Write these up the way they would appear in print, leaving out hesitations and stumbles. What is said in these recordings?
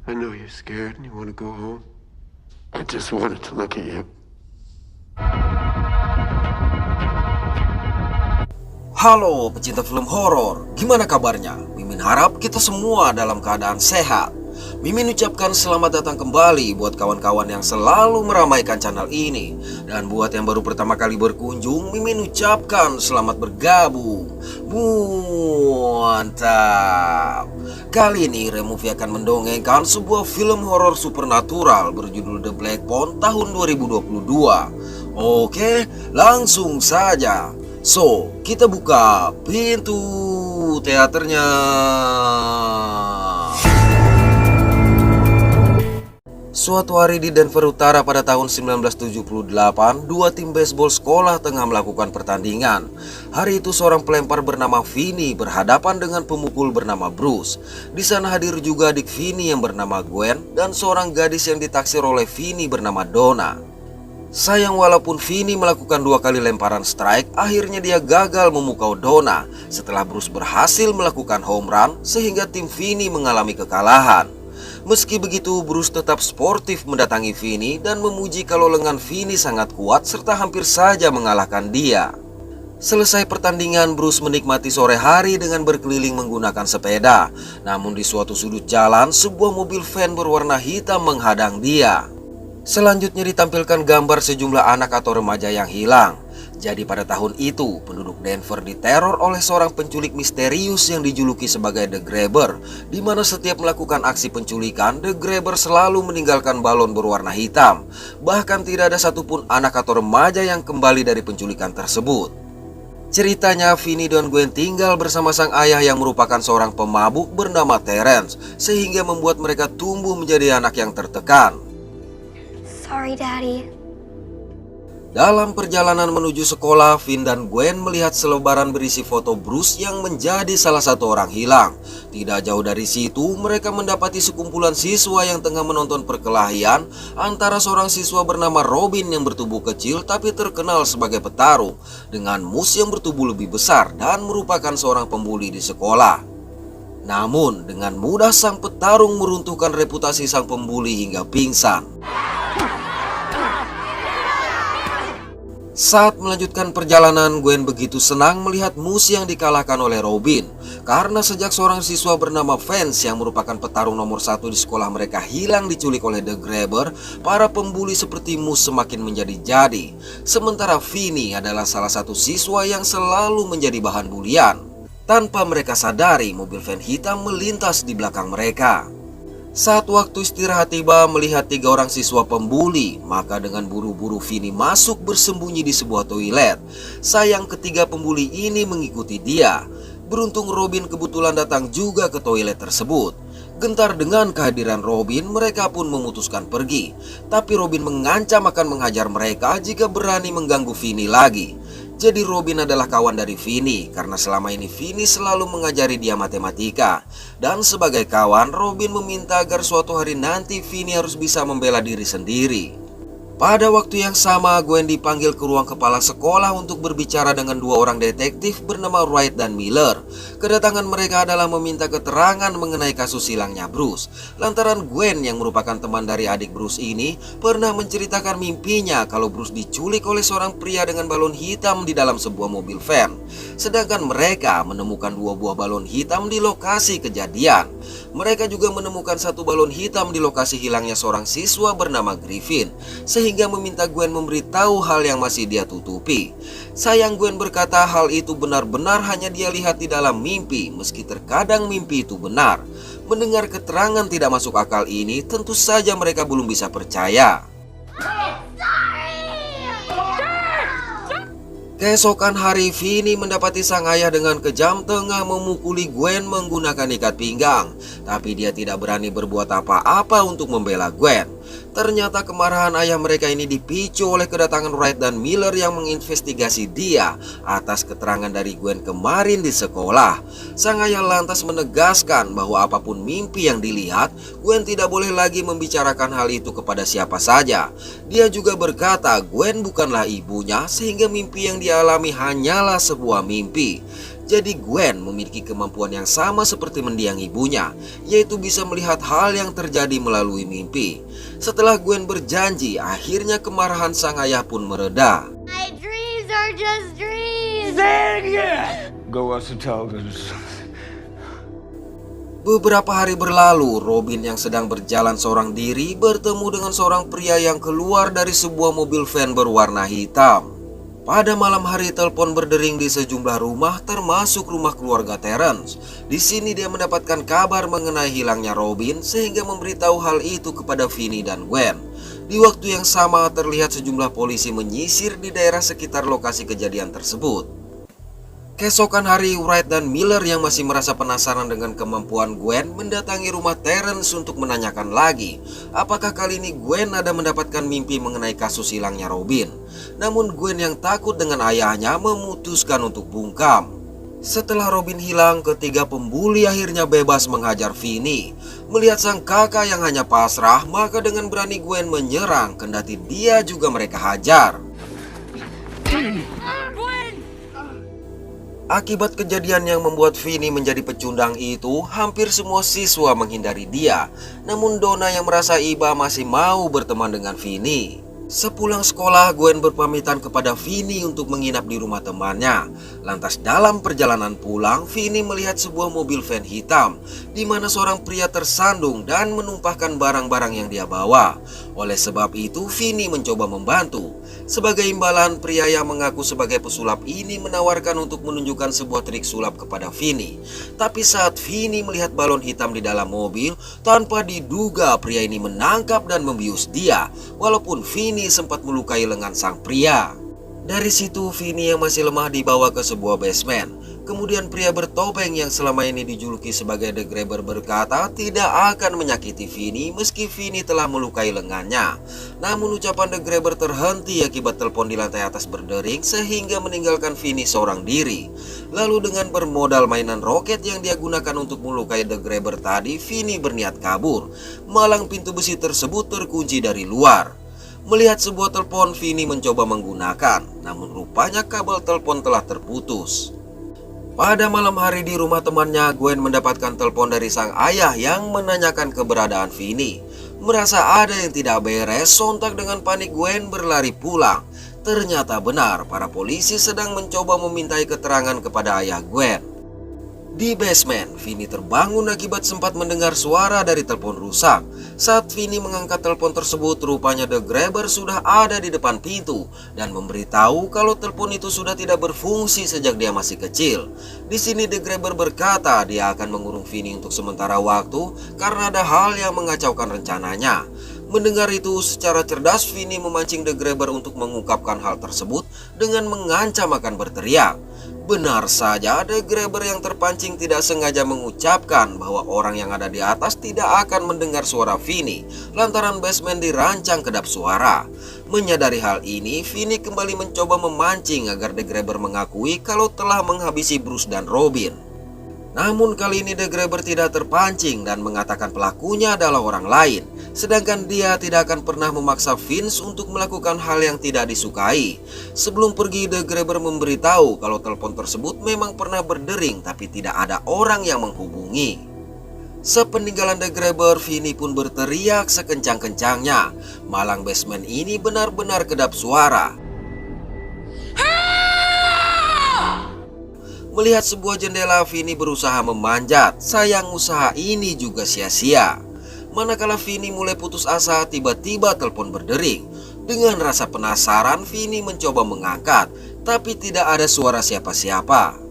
I know you're scared and you want to go home. I just wanted to look at you. Halo pecinta film horor, gimana kabarnya? Mimin harap kita semua dalam keadaan sehat. Mimin ucapkan selamat datang kembali buat kawan-kawan yang selalu meramaikan channel ini. Dan buat yang baru pertama kali berkunjung, Mimin ucapkan selamat bergabung. Mantap. Kali ini Removie akan mendongengkan sebuah film horor supernatural berjudul The Black Phone tahun 2022. Oke, langsung saja. So, kita buka pintu teaternya. Suatu hari di Denver Utara pada tahun 1978, dua tim baseball sekolah tengah melakukan pertandingan. Hari itu seorang pelempar bernama Vinny berhadapan dengan pemukul bernama Bruce. Di sana hadir juga adik Vinny yang bernama Gwen dan seorang gadis yang ditaksir oleh Vinny bernama Donna. Sayang walaupun Vinny melakukan dua kali lemparan strike, akhirnya dia gagal memukau Donna setelah Bruce berhasil melakukan home run sehingga tim Vinny mengalami kekalahan. Meski begitu, Bruce tetap sportif mendatangi Vinny dan memuji kalau lengan Vinny sangat kuat serta hampir saja mengalahkan dia. Selesai pertandingan, Bruce menikmati sore hari dengan berkeliling menggunakan sepeda. Namun di suatu sudut jalan, sebuah mobil van berwarna hitam menghadang dia. Selanjutnya ditampilkan gambar sejumlah anak atau remaja yang hilang. Jadi pada tahun itu, penduduk Denver diteror oleh seorang penculik misterius yang dijuluki sebagai The Grabber, di mana setiap melakukan aksi penculikan, The Grabber selalu meninggalkan balon berwarna hitam. Bahkan tidak ada satupun anak atau remaja yang kembali dari penculikan tersebut. Ceritanya, Vinny dan Gwen tinggal bersama sang ayah yang merupakan seorang pemabuk bernama Terence, sehingga membuat mereka tumbuh menjadi anak yang tertekan. Sorry, Daddy. Dalam perjalanan menuju sekolah, Vin dan Gwen melihat selebaran berisi foto Bruce yang menjadi salah satu orang hilang. Tidak jauh dari situ, mereka mendapati sekumpulan siswa yang tengah menonton perkelahian antara seorang siswa bernama Robin yang bertubuh kecil tapi terkenal sebagai petarung, dengan Moose yang bertubuh lebih besar dan merupakan seorang pembuli di sekolah. Namun, dengan mudah sang petarung meruntuhkan reputasi sang pembuli hingga pingsan. Saat melanjutkan perjalanan, Gwen begitu senang melihat Moose yang dikalahkan oleh Robin. Karena sejak seorang siswa bernama Vance yang merupakan petarung nomor 1 di sekolah mereka hilang diculik oleh The Grabber, para pembuli seperti Moose semakin menjadi-jadi. Sementara Vinny adalah salah satu siswa yang selalu menjadi bahan bulian. Tanpa mereka sadari, mobil van hitam melintas di belakang mereka. Saat waktu istirahat tiba, melihat 3 orang siswa pembuli, maka dengan buru-buru Vinny masuk bersembunyi di sebuah toilet. Sayang ketiga pembuli ini mengikuti dia. Beruntung Robin kebetulan datang juga ke toilet tersebut. Gentar dengan kehadiran Robin, mereka pun memutuskan pergi. Tapi Robin mengancam akan menghajar mereka jika berani mengganggu Vinny lagi. Jadi Robin adalah kawan dari Vinny karena selama ini Vinny selalu mengajari dia matematika. Dan sebagai kawan, Robin meminta agar suatu hari nanti Vinny harus bisa membela diri sendiri. Pada waktu yang sama, Gwen dipanggil ke ruang kepala sekolah untuk berbicara dengan 2 orang detektif bernama Wright dan Miller. Kedatangan mereka adalah meminta keterangan mengenai kasus hilangnya Bruce. Lantaran Gwen yang merupakan teman dari adik Bruce ini pernah menceritakan mimpinya kalau Bruce diculik oleh seorang pria dengan balon hitam di dalam sebuah mobil van. Sedangkan mereka menemukan 2 buah balon hitam di lokasi kejadian. Mereka juga menemukan 1 balon hitam di lokasi hilangnya seorang siswa bernama Griffin, sehingga meminta Gwen memberitahu hal yang masih dia tutupi. Sayang Gwen berkata hal itu benar-benar hanya dia lihat di dalam mimpi, meski terkadang mimpi itu benar. Mendengar keterangan tidak masuk akal ini, tentu saja mereka belum bisa percaya. Keesokan hari, Vinny mendapati sang ayah dengan kejam tengah memukuli Gwen menggunakan ikat pinggang. Tapi dia tidak berani berbuat apa-apa untuk membela Gwen. Ternyata kemarahan ayah mereka ini dipicu oleh kedatangan Wright dan Miller yang menginvestigasi dia atas keterangan dari Gwen kemarin di sekolah. Sang ayah lantas menegaskan bahwa apapun mimpi yang dilihat, Gwen tidak boleh lagi membicarakan hal itu kepada siapa saja. Dia juga berkata Gwen bukanlah ibunya, sehingga mimpi yang dia alami hanyalah sebuah mimpi. Jadi Gwen memiliki kemampuan yang sama seperti mendiang ibunya, yaitu bisa melihat hal yang terjadi melalui mimpi. Setelah Gwen berjanji, akhirnya kemarahan sang ayah pun mereda. My dreams are just dreams. Go watch the television. Beberapa hari berlalu, Robin yang sedang berjalan seorang diri bertemu dengan seorang pria yang keluar dari sebuah mobil van berwarna hitam. Pada malam hari, telepon berdering di sejumlah rumah, termasuk rumah keluarga Terence. Di sini dia mendapatkan kabar mengenai hilangnya Robin, sehingga memberitahu hal itu kepada Vinny dan Gwen. Di waktu yang sama, terlihat sejumlah polisi menyisir di daerah sekitar lokasi kejadian tersebut. Keesokan hari, Wright dan Miller yang masih merasa penasaran dengan kemampuan Gwen mendatangi rumah Terence untuk menanyakan lagi apakah kali ini Gwen ada mendapatkan mimpi mengenai kasus hilangnya Robin. Namun Gwen yang takut dengan ayahnya memutuskan untuk bungkam. Setelah Robin hilang, ketiga pembuli akhirnya bebas menghajar Vinny. Melihat sang kakak yang hanya pasrah, maka dengan berani Gwen menyerang, kendati dia juga mereka hajar. Akibat kejadian yang membuat Vinny menjadi pecundang itu, hampir semua siswa menghindari dia. Namun Donna yang merasa iba masih mau berteman dengan Vinny. Sepulang sekolah, Gwen berpamitan kepada Vinny untuk menginap di rumah temannya. Lantas dalam perjalanan pulang, Vinny melihat sebuah mobil van hitam di mana seorang pria tersandung dan menumpahkan barang-barang yang dia bawa. Oleh sebab itu, Vinny mencoba membantu. Sebagai imbalan, pria yang mengaku sebagai pesulap ini menawarkan untuk menunjukkan sebuah trik sulap kepada Vinny. Tapi saat Vinny melihat balon hitam di dalam mobil, tanpa diduga pria ini menangkap dan membius dia, walaupun Vinny sempat melukai lengan sang pria. Dari situ Vinny yang masih lemah dibawa ke sebuah basement. Kemudian pria bertopeng yang selama ini dijuluki sebagai The Grabber berkata tidak akan menyakiti Vinny meski Vinny telah melukai lengannya. Namun ucapan The Grabber terhenti akibat telepon di lantai atas berdering sehingga meninggalkan Vinny seorang diri. Lalu dengan bermodal mainan roket yang dia gunakan untuk melukai The Grabber tadi, Vinny berniat kabur. Malang pintu besi tersebut terkunci dari luar. Melihat sebuah telepon, Vinny mencoba menggunakan, namun rupanya kabel telepon telah terputus. Pada malam hari di rumah temannya, Gwen mendapatkan telepon dari sang ayah yang menanyakan keberadaan Vinny. Merasa ada yang tidak beres, sontak dengan panik Gwen berlari pulang. Ternyata benar, para polisi sedang mencoba memintai keterangan kepada ayah Gwen. Di basement, Vinny terbangun akibat sempat mendengar suara dari telepon rusak. Saat Vinny mengangkat telepon tersebut, rupanya The Grabber sudah ada di depan pintu dan memberitahu kalau telepon itu sudah tidak berfungsi sejak dia masih kecil. Di sini The Grabber berkata dia akan mengurung Vinny untuk sementara waktu karena ada hal yang mengacaukan rencananya. Mendengar itu, secara cerdas Vinny memancing The Grabber untuk mengungkapkan hal tersebut dengan mengancam akan berteriak. Benar saja, The Grabber yang terpancing tidak sengaja mengucapkan bahwa orang yang ada di atas tidak akan mendengar suara Vinny lantaran basement dirancang kedap suara. Menyadari hal ini, Vinny kembali mencoba memancing agar The Grabber mengakui kalau telah menghabisi Bruce dan Robin. Namun kali ini The Grabber tidak terpancing dan mengatakan pelakunya adalah orang lain. Sedangkan dia tidak akan pernah memaksa Vince untuk melakukan hal yang tidak disukai. Sebelum pergi, The Grabber memberitahu kalau telepon tersebut memang pernah berdering tapi tidak ada orang yang menghubungi. Sepeninggalan The Grabber, Vinny pun berteriak sekencang-kencangnya. Malang basement ini benar-benar kedap suara. Melihat sebuah jendela, Vinny berusaha memanjat. Sayang usaha ini juga sia-sia. Manakala Vinny mulai putus asa, tiba-tiba telepon berdering. Dengan rasa penasaran, Vinny mencoba mengangkat, tapi tidak ada suara siapa-siapa.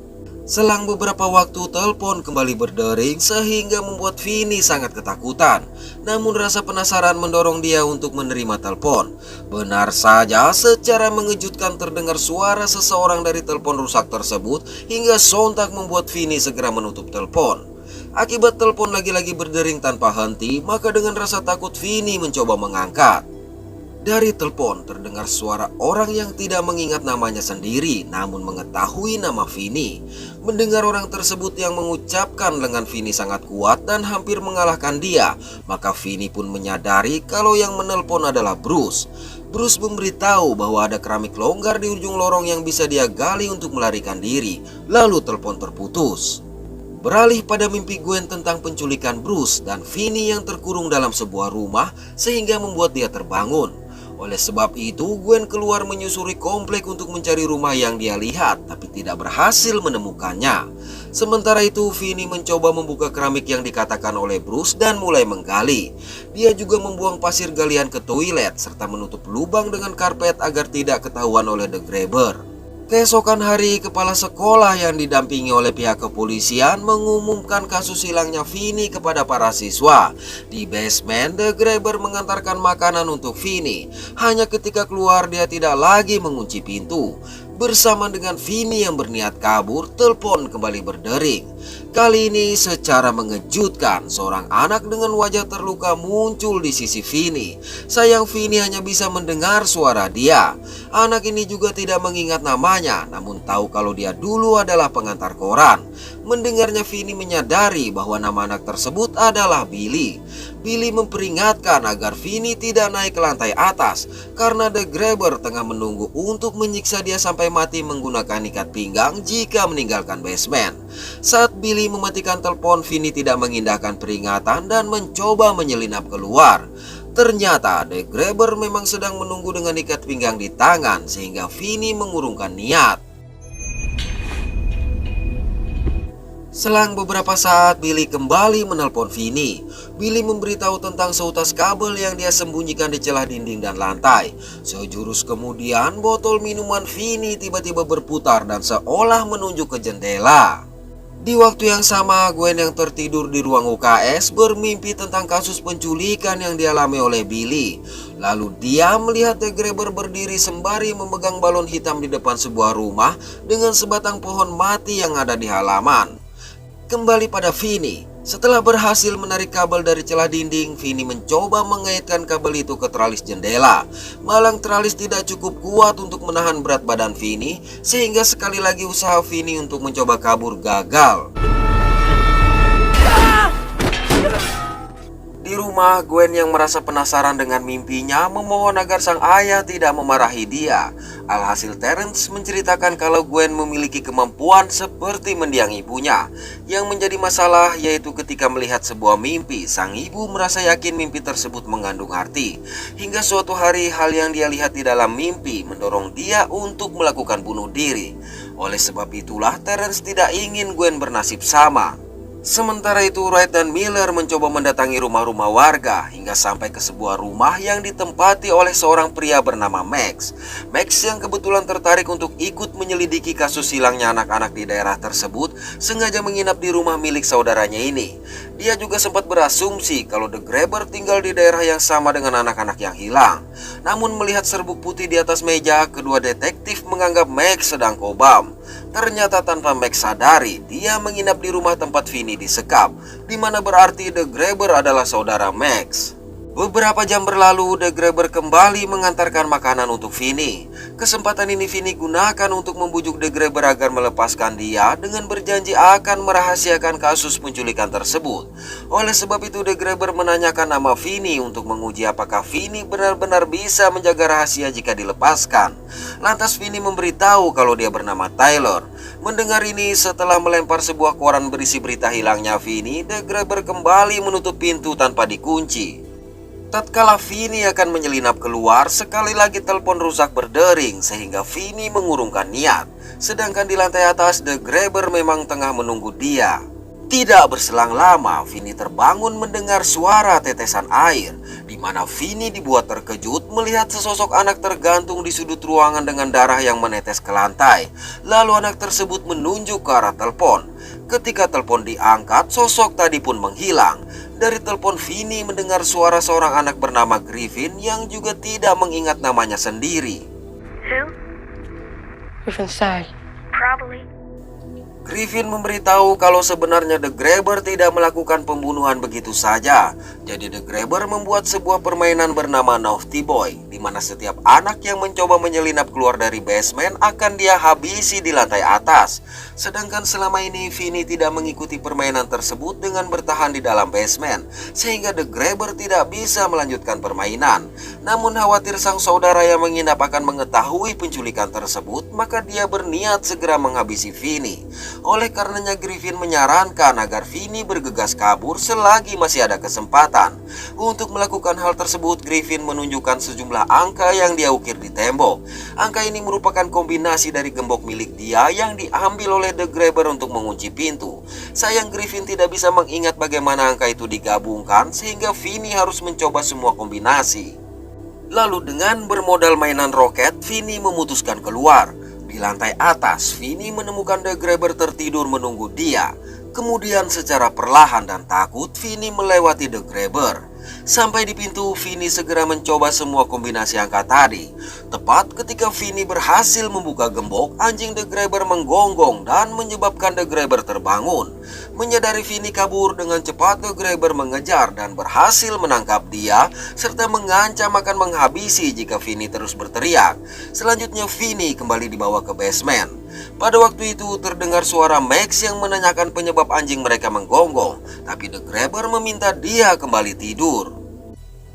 Selang beberapa waktu, telepon kembali berdering sehingga membuat Vinny sangat ketakutan. Namun rasa penasaran mendorong dia untuk menerima telepon. Benar saja, secara mengejutkan terdengar suara seseorang dari telepon rusak tersebut hingga sontak membuat Vinny segera menutup telepon. Akibat telepon lagi-lagi berdering tanpa henti, maka dengan rasa takut Vinny mencoba mengangkat. Dari telepon terdengar suara orang yang tidak mengingat namanya sendiri namun mengetahui nama Vinny. Mendengar orang tersebut yang mengucapkan lengan Vinny sangat kuat dan hampir mengalahkan dia, maka Vinny pun menyadari kalau yang menelpon adalah Bruce. Bruce memberitahu bahwa ada keramik longgar di ujung lorong yang bisa dia gali untuk melarikan diri. Lalu telepon terputus. Beralih pada mimpi Gwen tentang penculikan Bruce dan Vinny yang terkurung dalam sebuah rumah sehingga membuat dia terbangun. Oleh sebab itu, Gwen keluar menyusuri komplek untuk mencari rumah yang dia lihat, tapi tidak berhasil menemukannya. Sementara itu, Vinny mencoba membuka keramik yang dikatakan oleh Bruce dan mulai menggali. Dia juga membuang pasir galian ke toilet serta menutup lubang dengan karpet agar tidak ketahuan oleh The Grabber. Keesokan hari, kepala sekolah yang didampingi oleh pihak kepolisian mengumumkan kasus hilangnya Vinny kepada para siswa. Di basement, The Grabber mengantarkan makanan untuk Vinny. Hanya ketika keluar dia tidak lagi mengunci pintu. Bersama dengan Vinny yang berniat kabur, telepon kembali berdering. Kali ini secara mengejutkan, seorang anak dengan wajah terluka muncul di sisi Vinny. Sayang Vinny hanya bisa mendengar suara dia. Anak ini juga tidak mengingat namanya, namun tahu kalau dia dulu adalah pengantar koran. Mendengarnya Vinny menyadari bahwa nama anak tersebut adalah Billy. Billy memperingatkan agar Vinny tidak naik ke lantai atas karena The Grabber tengah menunggu untuk menyiksa dia sampai mati menggunakan ikat pinggang jika meninggalkan basement. Saat Billy mematikan telepon, Vinny tidak mengindahkan peringatan dan mencoba menyelinap keluar. Ternyata The Grabber memang sedang menunggu dengan ikat pinggang di tangan sehingga Vinny mengurungkan niat. Selang beberapa saat, Billy kembali menelpon Vinny. Billy memberitahu tentang seutas kabel yang dia sembunyikan di celah dinding dan lantai. Sejurus kemudian, botol minuman Vinny tiba-tiba berputar dan seolah menunjuk ke jendela. Di waktu yang sama, Gwen yang tertidur di ruang UKS bermimpi tentang kasus penculikan yang dialami oleh Billy. Lalu dia melihat The Grabber berdiri sembari memegang balon hitam di depan sebuah rumah dengan sebatang pohon mati yang ada di halaman. Kembali pada Vinny. Setelah berhasil menarik kabel dari celah dinding, Vinny mencoba mengaitkan kabel itu ke teralis jendela. Malang teralis tidak cukup kuat untuk menahan berat badan Vinny, sehingga sekali lagi usaha Vinny untuk mencoba kabur gagal. Di rumah, Gwen yang merasa penasaran dengan mimpinya memohon agar sang ayah tidak memarahi dia. Alhasil Terence menceritakan kalau Gwen memiliki kemampuan seperti mendiang ibunya. Yang menjadi masalah yaitu ketika melihat sebuah mimpi, sang ibu merasa yakin mimpi tersebut mengandung arti. Hingga suatu hari hal yang dia lihat di dalam mimpi mendorong dia untuk melakukan bunuh diri. Oleh sebab itulah Terence tidak ingin Gwen bernasib sama. Sementara itu, Wright dan Miller mencoba mendatangi rumah-rumah warga hingga sampai ke sebuah rumah yang ditempati oleh seorang pria bernama Max. Max yang kebetulan tertarik untuk ikut menyelidiki kasus hilangnya anak-anak di daerah tersebut sengaja menginap di rumah milik saudaranya ini. Dia juga sempat berasumsi kalau The Grabber tinggal di daerah yang sama dengan anak-anak yang hilang. Namun melihat serbuk putih di atas meja, kedua detektif menganggap Max sedang kobam. Ternyata tanpa Max sadari, dia menginap di rumah tempat Vinny disekap, di mana berarti The Grabber adalah saudara Max. Beberapa jam berlalu, The Grabber kembali mengantarkan makanan untuk Vinny. Kesempatan ini Vinny gunakan untuk membujuk The Grabber agar melepaskan dia dengan berjanji akan merahasiakan kasus penculikan tersebut. Oleh sebab itu, The Grabber menanyakan nama Vinny untuk menguji apakah Vinny benar-benar bisa menjaga rahasia jika dilepaskan. Lantas Vinny memberitahu kalau dia bernama Tyler. Mendengar ini, setelah melempar sebuah koran berisi berita hilangnya Vinny, The Grabber kembali menutup pintu tanpa dikunci. Tatkala Vinny akan menyelinap keluar, sekali lagi telepon rusak berdering sehingga Vinny mengurungkan niat. Sedangkan di lantai atas, The Grabber memang tengah menunggu dia. Tidak berselang lama, Vinny terbangun mendengar suara tetesan air, di mana Vinny dibuat terkejut melihat sesosok anak tergantung di sudut ruangan dengan darah yang menetes ke lantai. Lalu anak tersebut menunjuk ke arah telepon. Ketika telepon diangkat, sosok tadi pun menghilang. Dari telepon, Vinny mendengar suara seorang anak bernama Griffin yang juga tidak mengingat namanya sendiri. Who? Griffin's side. Probably. Griffin memberitahu kalau sebenarnya The Grabber tidak melakukan pembunuhan begitu saja. Jadi The Grabber membuat sebuah permainan bernama Naughty Boy, di mana setiap anak yang mencoba menyelinap keluar dari basement akan dia habisi di lantai atas. Sedangkan selama ini Vinny tidak mengikuti permainan tersebut dengan bertahan di dalam basement, sehingga The Grabber tidak bisa melanjutkan permainan. Namun khawatir sang saudara yang menginap akan mengetahui penculikan tersebut, maka dia berniat segera menghabisi Vinny. Oleh karenanya Griffin menyarankan agar Vinny bergegas kabur selagi masih ada kesempatan. Untuk melakukan hal tersebut, Griffin menunjukkan sejumlah angka yang dia ukir di tembok. Angka ini merupakan kombinasi dari gembok milik dia yang diambil oleh The Grabber untuk mengunci pintu. Sayang Griffin tidak bisa mengingat bagaimana angka itu digabungkan, sehingga Vinny harus mencoba semua kombinasi. Lalu dengan bermodal mainan roket, Vinny memutuskan keluar. Di lantai atas, Vinny menemukan The Grabber tertidur menunggu dia. Kemudian secara perlahan dan takut, Vinny melewati The Grabber. Sampai di pintu, Vinny segera mencoba semua kombinasi angka tadi. Tepat ketika Vinny berhasil membuka gembok, anjing The Grabber menggonggong dan menyebabkan The Grabber terbangun. Menyadari Vinny kabur, dengan cepat The Grabber mengejar dan berhasil menangkap dia, serta mengancam akan menghabisi jika Vinny terus berteriak. Selanjutnya Vinny kembali dibawa ke basement. Pada waktu itu terdengar suara Max yang menanyakan penyebab anjing mereka menggonggong, tapi The Grabber meminta dia kembali tidur.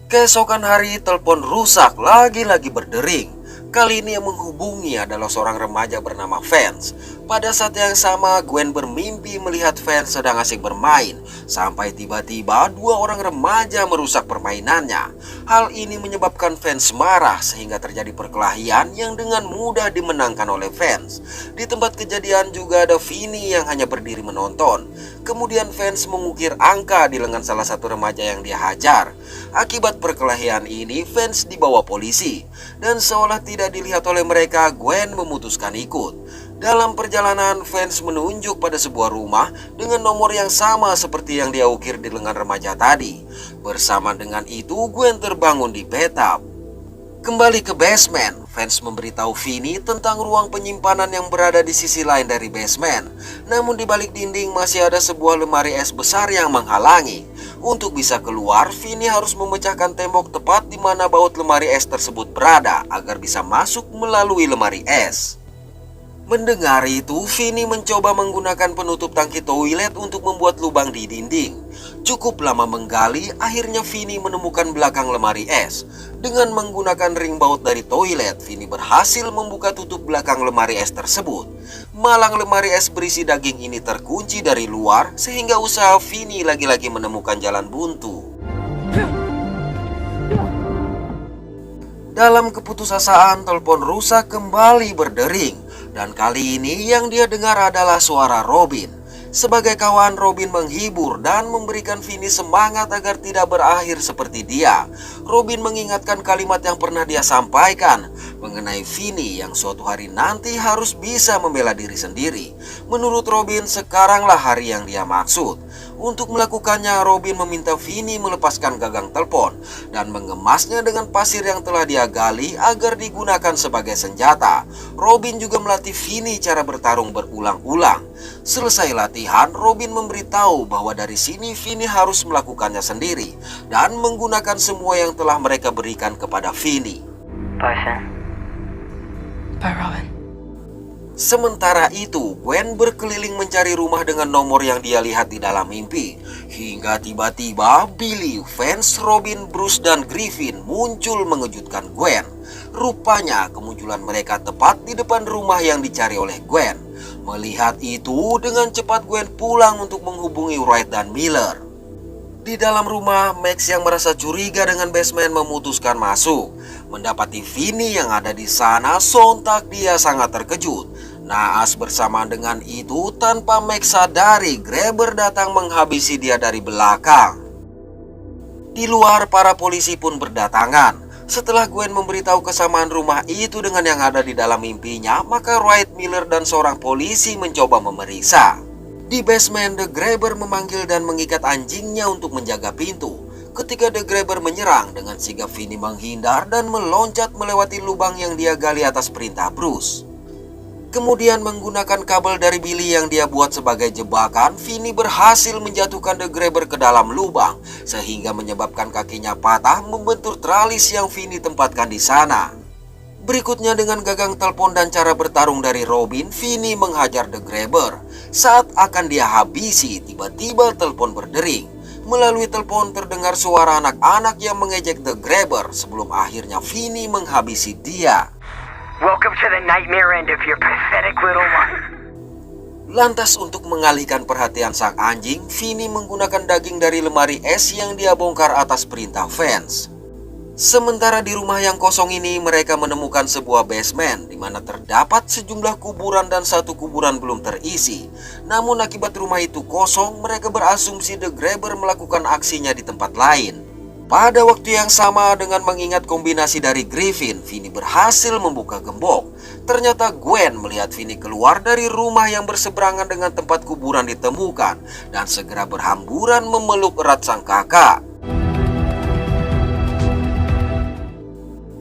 Keesokan hari, telepon rusak lagi-lagi berdering. Kali ini yang menghubungi adalah seorang remaja bernama Vance. Pada saat yang sama, Gwen bermimpi melihat Vance sedang asik bermain, sampai tiba-tiba dua orang remaja merusak permainannya. Hal ini menyebabkan Vance marah sehingga terjadi perkelahian yang dengan mudah dimenangkan oleh Vance. Di tempat kejadian juga ada Vinny yang hanya berdiri menonton. Kemudian Vance mengukir angka di lengan salah satu remaja yang dia hajar. Akibat perkelahian ini, Vance dibawa polisi. Dan seolah tidak dilihat oleh mereka, Gwen memutuskan ikut. Dalam perjalanan, Vance menunjuk pada sebuah rumah dengan nomor yang sama seperti yang dia ukir di lengan remaja tadi. Bersama dengan itu, Gwen terbangun di bathtub. Kembali ke basement, Vance memberitahu Vinny tentang ruang penyimpanan yang berada di sisi lain dari basement. Namun di balik dinding masih ada sebuah lemari es besar yang menghalangi. Untuk bisa keluar, Vinny harus memecahkan tembok tepat di mana baut lemari es tersebut berada agar bisa masuk melalui lemari es. Mendengar itu, Vinny mencoba menggunakan penutup tangki toilet untuk membuat lubang di dinding. Cukup lama menggali, akhirnya Vinny menemukan belakang lemari es. Dengan menggunakan ring baut dari toilet, Vinny berhasil membuka tutup belakang lemari es tersebut. Malang lemari es berisi daging ini terkunci dari luar, sehingga usaha Vinny lagi-lagi menemukan jalan buntu. Dalam keputusasaan, telepon rusak kembali berdering. Dan kali ini yang dia dengar adalah suara Robin. Sebagai kawan, Robin menghibur dan memberikan Vinny semangat agar tidak berakhir seperti dia. Robin mengingatkan kalimat yang pernah dia sampaikan mengenai Vinny yang suatu hari nanti harus bisa membela diri sendiri. Menurut Robin, sekaranglah hari yang dia maksud. Untuk melakukannya, Robin meminta Vinny melepaskan gagang telepon dan mengemasnya dengan pasir yang telah dia gali agar digunakan sebagai senjata. Robin juga melatih Vinny cara bertarung berulang-ulang. Selesai latihan, Robin memberitahu bahwa dari sini Vinny harus melakukannya sendiri dan menggunakan semua yang telah mereka berikan kepada Vinny. Bye, Finn. Bye, Robin. Sementara itu, Gwen berkeliling mencari rumah dengan nomor yang dia lihat di dalam mimpi. Hingga tiba-tiba Billy, Vance, Robin, Bruce, dan Griffin muncul mengejutkan Gwen. Rupanya kemunculan mereka tepat di depan rumah yang dicari oleh Gwen. Melihat itu, dengan cepat Gwen pulang untuk menghubungi Wright dan Miller. Di dalam rumah, Max yang merasa curiga dengan basement memutuskan masuk. Mendapati Vinny yang ada di sana, sontak dia sangat terkejut. Naas bersamaan dengan itu, tanpa Max sadari, Grabber datang menghabisi dia dari belakang. Di luar, para polisi pun berdatangan. Setelah Gwen memberitahu kesamaan rumah itu dengan yang ada di dalam mimpinya, maka Wright, Miller, dan seorang polisi mencoba memeriksa. Di basement, The Grabber memanggil dan mengikat anjingnya untuk menjaga pintu. Ketika The Grabber menyerang, dengan sigap Vinny menghindar dan meloncat melewati lubang yang dia gali atas perintah Bruce. Kemudian menggunakan kabel dari Billy yang dia buat sebagai jebakan, Vinny berhasil menjatuhkan The Grabber ke dalam lubang sehingga menyebabkan kakinya patah membentur tralis yang Vinny tempatkan di sana. Berikutnya dengan gagang telepon dan cara bertarung dari Robin, Vinny menghajar The Grabber. Saat akan dia habisi, tiba-tiba telepon berdering. Melalui telepon terdengar suara anak-anak yang mengejek The Grabber sebelum akhirnya Vinny menghabisi dia. Welcome to the nightmare end of your pathetic little life. Lantas untuk mengalihkan perhatian sang anjing, Vinny menggunakan daging dari lemari es yang dia bongkar atas perintah Vance. Sementara di rumah yang kosong ini mereka menemukan sebuah basement di mana terdapat sejumlah kuburan dan satu kuburan belum terisi. Namun akibat rumah itu kosong, mereka berasumsi The Grabber melakukan aksinya di tempat lain. Pada waktu yang sama dengan mengingat kombinasi dari Griffin, Vinny berhasil membuka gembok. Ternyata Gwen melihat Vinny keluar dari rumah yang berseberangan dengan tempat kuburan ditemukan dan segera berhamburan memeluk erat sang kakak.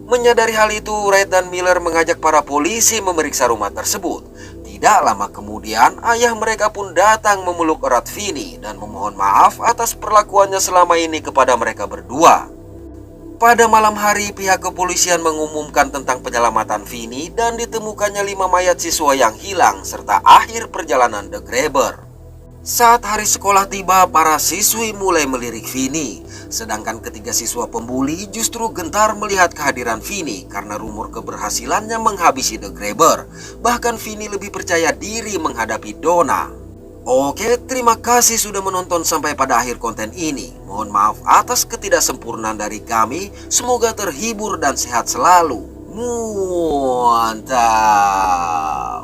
Menyadari hal itu, Red dan Miller mengajak para polisi memeriksa rumah tersebut. Tidak lama kemudian, ayah mereka pun datang memeluk erat Vinny dan memohon maaf atas perlakuannya selama ini kepada mereka berdua. Pada malam hari, pihak kepolisian mengumumkan tentang penyelamatan Vinny dan ditemukannya 5 mayat siswa yang hilang serta akhir perjalanan The Grabber. Saat hari sekolah tiba, para siswi mulai melirik Vinny. Sedangkan ketiga siswa pembuli justru gentar melihat kehadiran Vinny karena rumor keberhasilannya menghabisi The Grabber. Bahkan Vinny lebih percaya diri menghadapi Donna. Oke, terima kasih sudah menonton sampai pada akhir konten ini. Mohon maaf atas ketidaksempurnaan dari kami. Semoga terhibur dan sehat selalu. Mantap.